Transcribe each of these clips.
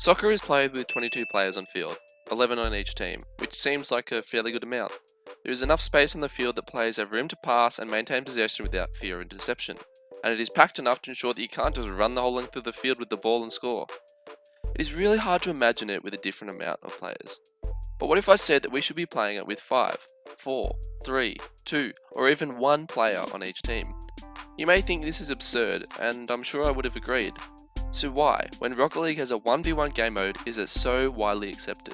Soccer is played with 22 players on field, 11 on each team, which seems like a fairly good amount. There is enough space on the field that players have room to pass and maintain possession without fear of interception, and it is packed enough to ensure that you can't just run the whole length of the field with the ball and score. It is really hard to imagine it with a different amount of players. But what if I said that we should be playing it with 5, 4, 3, 2, or even 1 player on each team? You may think this is absurd, and I'm sure I would have agreed. So why, when Rocket League has a 1v1 game mode, is it so widely accepted?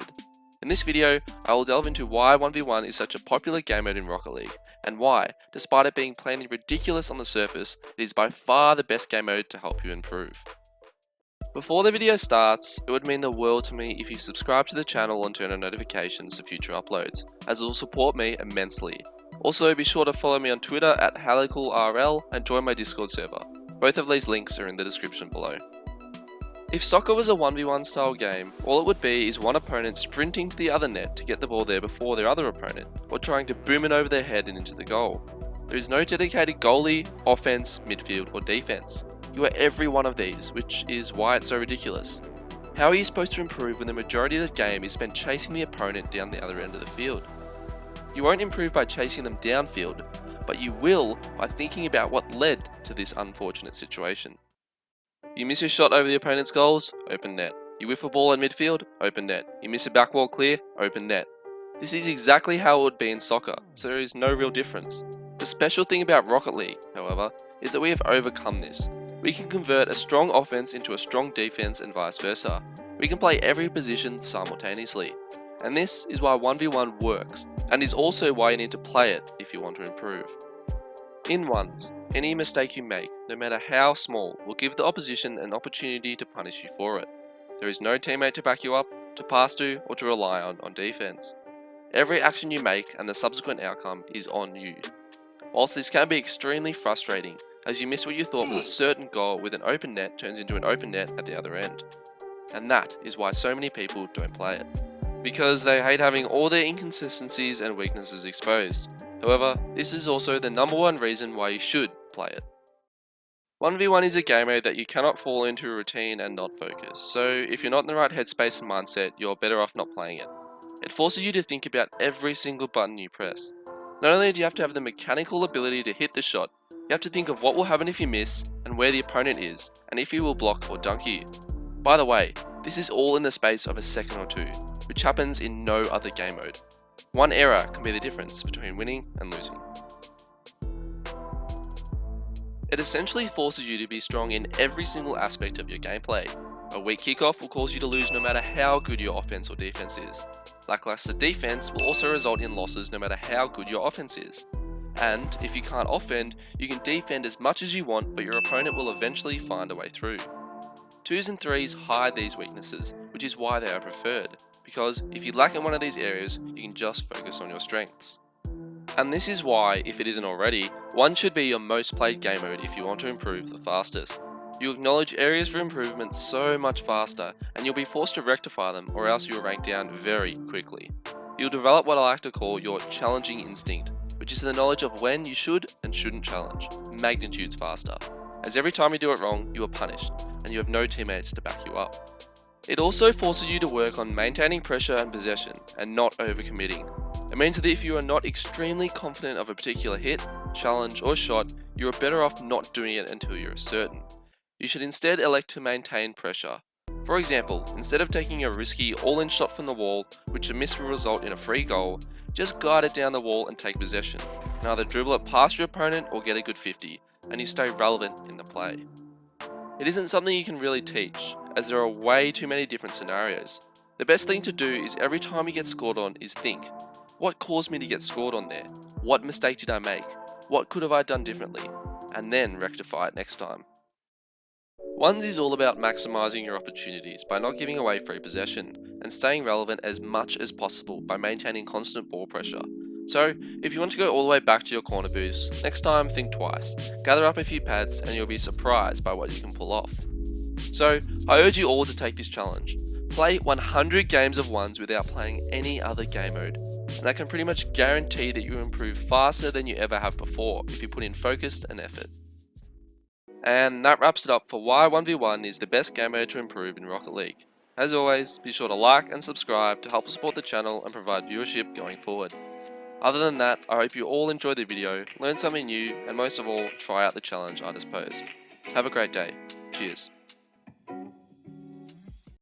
In this video, I will delve into why 1v1 is such a popular game mode in Rocket League, and why, despite it being plainly ridiculous on the surface, it is by far the best game mode to help you improve. Before the video starts, it would mean the world to me if you subscribe to the channel and turn on notifications for future uploads, as it will support me immensely. Also, be sure to follow me on Twitter at howtoimprove and join my Discord server. Both of these links are in the description below. If soccer was a 1v1 style game, all it would be is one opponent sprinting to the other net to get the ball there before their other opponent, or trying to boom it over their head and into the goal. There is no dedicated goalie, offense, midfield, or defense. You are every one of these, which is why it's so ridiculous. How are you supposed to improve when the majority of the game is spent chasing the opponent down the other end of the field? You won't improve by chasing them downfield, but you will by thinking about what led to this unfortunate situation. You miss your shot over the opponent's goals? Open net. You whiff a ball at midfield? Open net. You miss a backwall clear? Open net. This is exactly how it would be in soccer, so there is no real difference. The special thing about Rocket League, however, is that we have overcome this. We can convert a strong offense into a strong defense and vice versa. We can play every position simultaneously. And this is why 1v1 works, and is also why you need to play it if you want to improve. In ones, any mistake you make, no matter how small, will give the opposition an opportunity to punish you for it. There is no teammate to back you up, to pass to, or to rely on defense. Every action you make and the subsequent outcome is on you. Whilst this can be extremely frustrating, as you miss what you thought was a certain goal with an open net turns into an open net at the other end. And that is why so many people don't play it. Because they hate having all their inconsistencies and weaknesses exposed. However, this is also the number one reason why you should play it. 1v1 is a game mode that you cannot fall into a routine and not focus, so if you're not in the right headspace and mindset, you're better off not playing it. It forces you to think about every single button you press. Not only do you have to have the mechanical ability to hit the shot, you have to think of what will happen if you miss, and where the opponent is, and if he will block or dunk you. By the way, this is all in the space of a second or two, which happens in no other game mode. One error can be the difference between winning and losing. It essentially forces you to be strong in every single aspect of your gameplay. A weak kickoff will cause you to lose no matter how good your offense or defense is. Lackluster defense will also result in losses no matter how good your offense is. And if you can't offend, you can defend as much as you want, but your opponent will eventually find a way through. 2s and 3s hide these weaknesses, which is why they are preferred, because if you lack in one of these areas, you can just focus on your strengths. And this is why, if it isn't already, 1 should be your most played game mode if you want to improve the fastest. You'll acknowledge areas for improvement so much faster, and you'll be forced to rectify them, or else you'll rank down very quickly. You'll develop what I like to call your challenging instinct, which is the knowledge of when you should and shouldn't challenge, magnitudes faster. As every time you do it wrong, you are punished, and you have no teammates to back you up. It also forces you to work on maintaining pressure and possession, and not overcommitting. It means that if you are not extremely confident of a particular hit, challenge, or shot, you are better off not doing it until you are certain. You should instead elect to maintain pressure. For example, instead of taking a risky all-in shot from the wall, which a miss will result in a free goal, just guide it down the wall and take possession, and either dribble it past your opponent or get a good 50, and you stay relevant in the play. It isn't something you can really teach, as there are way too many different scenarios. The best thing to do is every time you get scored on is think, what caused me to get scored on there? What mistake did I make? What could have I done differently? And then rectify it next time. Ones is all about maximising your opportunities by not giving away free possession, and staying relevant as much as possible by maintaining constant ball pressure. So, if you want to go all the way back to your corner boost, next time think twice, gather up a few pads and you'll be surprised by what you can pull off. So, I urge you all to take this challenge. Play 100 games of ones without playing any other game mode, and I can pretty much guarantee that you will improve faster than you ever have before if you put in focus and effort. And that wraps it up for why 1v1 is the best game mode to improve in Rocket League. As always, be sure to like and subscribe to help support the channel and provide viewership going forward. Other than that, I hope you all enjoyed the video, learned something new, and most of all, try out the challenge I just posed. Have a great day. Cheers.